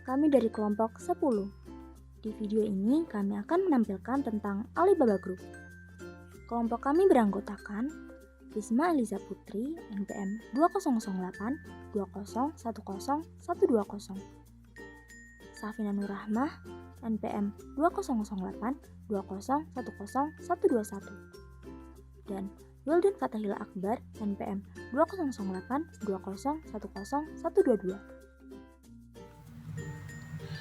kami dari kelompok 10. Di video ini kami akan menampilkan tentang Alibaba Group. Kelompok kami beranggotakan Risma Eliza Putri, NPM 2008 2010 120. Safina Nurrahmah, NPM 2008 2010 121. Dan Wildan Fatahila Akbar, NPM 2008 2010 122.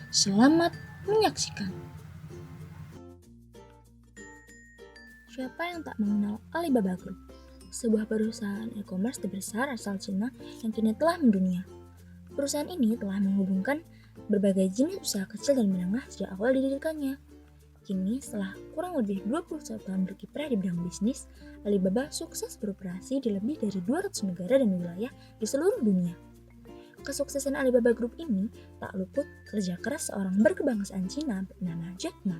Selamat menyaksikan. Siapa yang tak mengenal Alibaba Group? Sebuah perusahaan e-commerce terbesar asal Cina yang kini telah mendunia. Perusahaan ini telah menghubungkan berbagai jenis usaha kecil dan menengah sejak awal didirikannya. Kini setelah kurang lebih 21 tahun berkiprah di bidang bisnis, Alibaba sukses beroperasi di lebih dari 200 negara dan wilayah di seluruh dunia. Kesuksesan Alibaba Group ini tak luput kerja keras seorang berkebangsaan Cina bernama Jack Ma.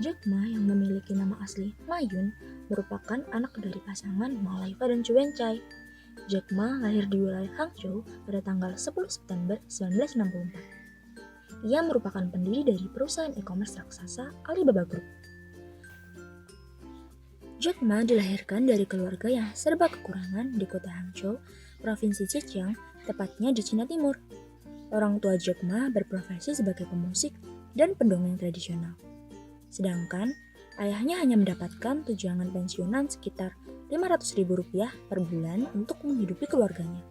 Jack Ma yang memiliki nama asli Ma Yun merupakan anak dari pasangan Ma Laifa dan Chu Wenchai. Jack Ma lahir di wilayah Hangzhou pada tanggal 10 September 1964. Ia merupakan pendiri dari perusahaan e-commerce raksasa Alibaba Group. Jack Ma dilahirkan dari keluarga yang serba kekurangan di kota Hangzhou, Provinsi Zhejiang, tepatnya di Cina Timur. Orang tua Jack Ma berprofesi sebagai pemusik dan pendongeng tradisional. Sedangkan ayahnya hanya mendapatkan tunjangan pensiunan sekitar Rp500.000 per bulan untuk menghidupi keluarganya.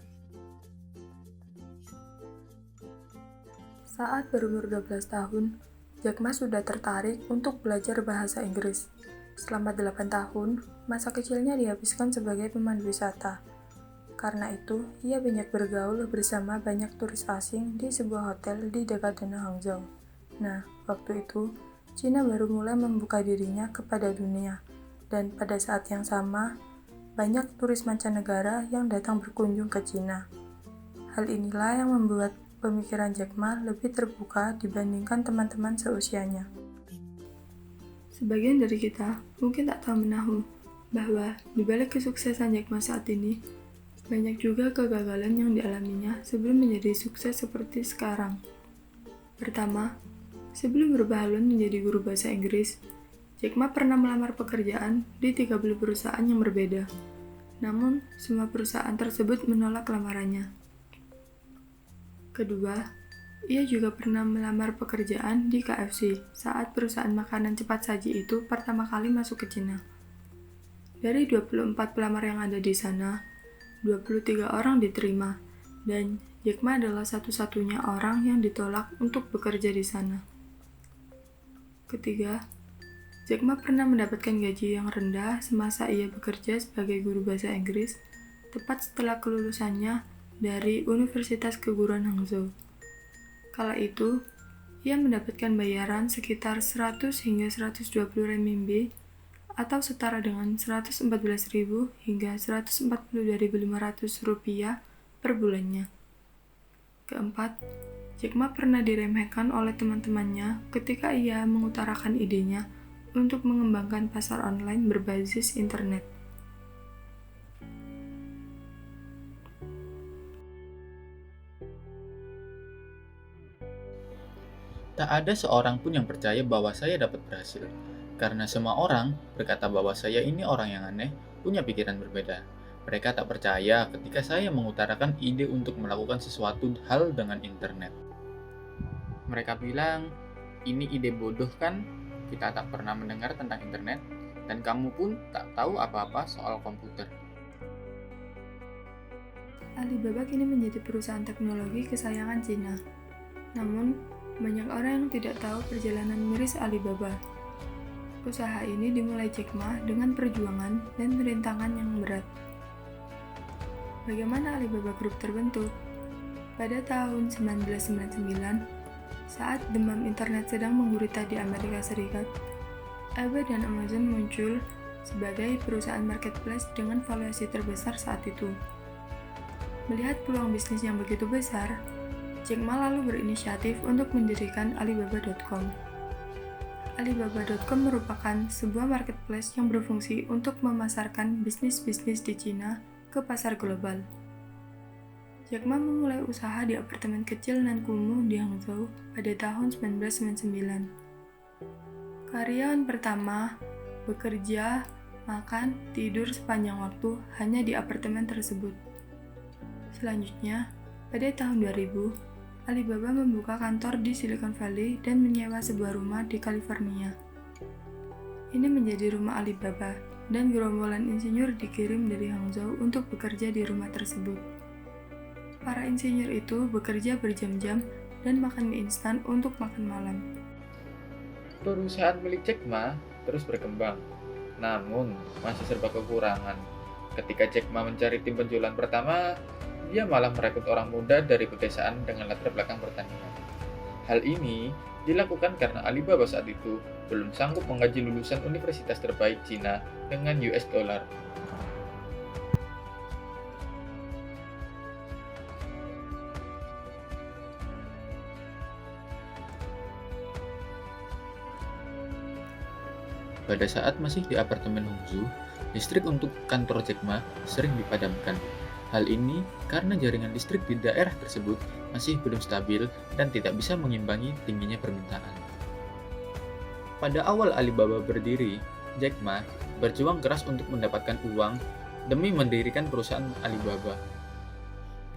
Saat berumur 12 tahun, Jack Ma sudah tertarik untuk belajar bahasa Inggris. Selama 8 tahun, masa kecilnya dihabiskan sebagai pemandu wisata. Karena itu, ia banyak bergaul bersama banyak turis asing di sebuah hotel di dekat Danau Hangzhou. Nah, waktu itu, Cina baru mulai membuka dirinya kepada dunia, dan pada saat yang sama, banyak turis mancanegara yang datang berkunjung ke Cina. Hal inilah yang membuat pemikiran Jack Ma lebih terbuka dibandingkan teman-teman seusianya. Sebagian dari kita mungkin tak tahu menahu bahwa di balik kesuksesan Jack Ma saat ini, banyak juga kegagalan yang dialaminya sebelum menjadi sukses seperti sekarang. Pertama, sebelum berubah haluan menjadi guru bahasa Inggris, Jack Ma pernah melamar pekerjaan di 30 perusahaan yang berbeda. Namun, semua perusahaan tersebut menolak lamarannya. Kedua, ia juga pernah melamar pekerjaan di KFC saat perusahaan makanan cepat saji itu pertama kali masuk ke Cina. Dari 24 pelamar yang ada di sana, 23 orang diterima, dan Jack Ma adalah satu-satunya orang yang ditolak untuk bekerja di sana. Ketiga, Jack Ma pernah mendapatkan gaji yang rendah semasa ia bekerja sebagai guru bahasa Inggris, tepat setelah kelulusannya dari Universitas Keguruan Hangzhou. Kala itu, ia mendapatkan bayaran sekitar 100 hingga 120 renminbi atau setara dengan 114.000 hingga 142.500 rupiah per bulannya. Keempat, Jack Ma pernah diremehkan oleh teman-temannya ketika ia mengutarakan idenya untuk mengembangkan pasar online berbasis internet. Tak ada seorang pun yang percaya bahwa saya dapat berhasil, karena semua orang berkata bahwa saya ini orang yang aneh, punya pikiran berbeda. Mereka tak percaya ketika saya mengutarakan ide untuk melakukan sesuatu hal dengan internet. Mereka bilang, ini ide bodoh kan? Kita tak pernah mendengar tentang internet, dan kamu pun tak tahu apa-apa soal komputer. Alibaba kini menjadi perusahaan teknologi kesayangan Cina. Namun, banyak orang yang tidak tahu perjalanan miris Alibaba. Usaha ini dimulai Jack Ma dengan perjuangan dan rintangan yang berat. Bagaimana Alibaba Group terbentuk? Pada tahun 1999, saat demam internet sedang menggurita di Amerika Serikat, eBay dan Amazon muncul sebagai perusahaan marketplace dengan valuasi terbesar saat itu. Melihat peluang bisnis yang begitu besar, Jack Ma lalu berinisiatif untuk mendirikan Alibaba.com. Alibaba.com merupakan sebuah marketplace yang berfungsi untuk memasarkan bisnis-bisnis di Cina ke pasar global. Jack Ma memulai usaha di apartemen kecil nan kumuh di Hangzhou pada tahun 1999. Karyawan pertama bekerja, makan, tidur sepanjang waktu hanya di apartemen tersebut. Selanjutnya, pada tahun 2000, Alibaba membuka kantor di Silicon Valley dan menyewa sebuah rumah di California. Ini menjadi rumah Alibaba, dan gerombolan insinyur dikirim dari Hangzhou untuk bekerja di rumah tersebut. Para insinyur itu bekerja berjam-jam dan makan mie instan untuk makan malam. Perusahaan milik Jack Ma terus berkembang, namun masih serba kekurangan. Ketika Jack Ma mencari tim penjualan pertama, dia malah merekrut orang muda dari pedesaan dengan latar belakang pertanian. Hal ini dilakukan karena Alibaba saat itu belum sanggup menggaji lulusan universitas terbaik Cina dengan US dollar. Pada saat masih di apartemen Hangzhou, listrik untuk kantor Jack Ma sering dipadamkan. Hal ini karena jaringan listrik di daerah tersebut masih belum stabil dan tidak bisa mengimbangi tingginya permintaan. Pada awal Alibaba berdiri, Jack Ma berjuang keras untuk mendapatkan uang demi mendirikan perusahaan Alibaba.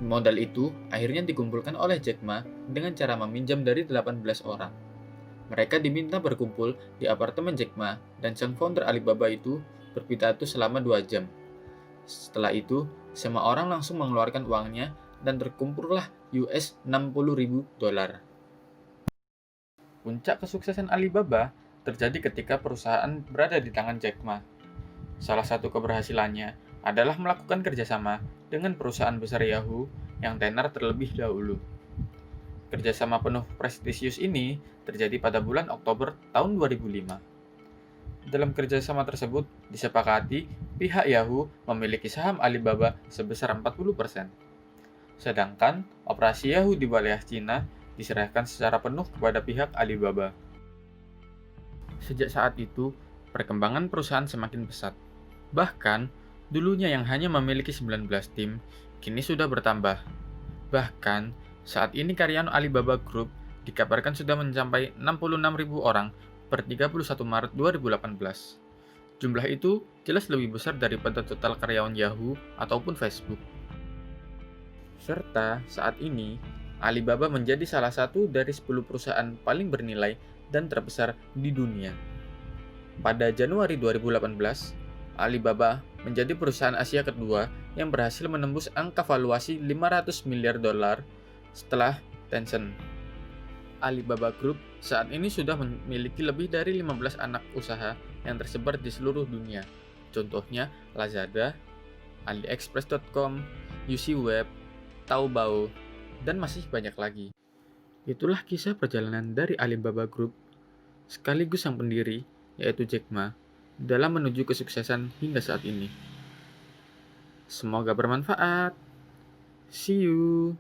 Modal itu akhirnya dikumpulkan oleh Jack Ma dengan cara meminjam dari 18 orang. Mereka diminta berkumpul di apartemen Jack Ma dan sang founder Alibaba itu berpidato selama 2 jam. Setelah itu, semua orang langsung mengeluarkan uangnya dan terkumpullah US $60.000. Puncak kesuksesan Alibaba terjadi ketika perusahaan berada di tangan Jack Ma. Salah satu keberhasilannya adalah melakukan kerjasama dengan perusahaan besar Yahoo yang tenar terlebih dahulu. Kerjasama penuh prestisius ini terjadi pada bulan Oktober tahun 2005. Dalam kerjasama tersebut, disepakati pihak Yahoo memiliki saham Alibaba sebesar 40%. Sedangkan operasi Yahoo di wilayah Cina diserahkan secara penuh kepada pihak Alibaba. Sejak saat itu, perkembangan perusahaan semakin pesat. Bahkan, dulunya yang hanya memiliki 19 tim, kini sudah bertambah. Bahkan, saat ini karyawan Alibaba Group dikabarkan sudah mencapai 66.000 orang per 31 Maret 2018. Jumlah itu jelas lebih besar daripada total karyawan Yahoo ataupun Facebook. Serta saat ini, Alibaba menjadi salah satu dari 10 perusahaan paling bernilai dan terbesar di dunia. Pada Januari 2018, Alibaba menjadi perusahaan Asia kedua yang berhasil menembus angka valuasi $500 miliar setelah Tencent. Alibaba Group saat ini sudah memiliki lebih dari 15 anak usaha yang tersebar di seluruh dunia. Contohnya Lazada, AliExpress.com, UCWeb, Taobao, dan masih banyak lagi. Itulah kisah perjalanan dari Alibaba Group, sekaligus sang pendiri, yaitu Jack Ma, dalam menuju kesuksesan hingga saat ini. Semoga bermanfaat. See you.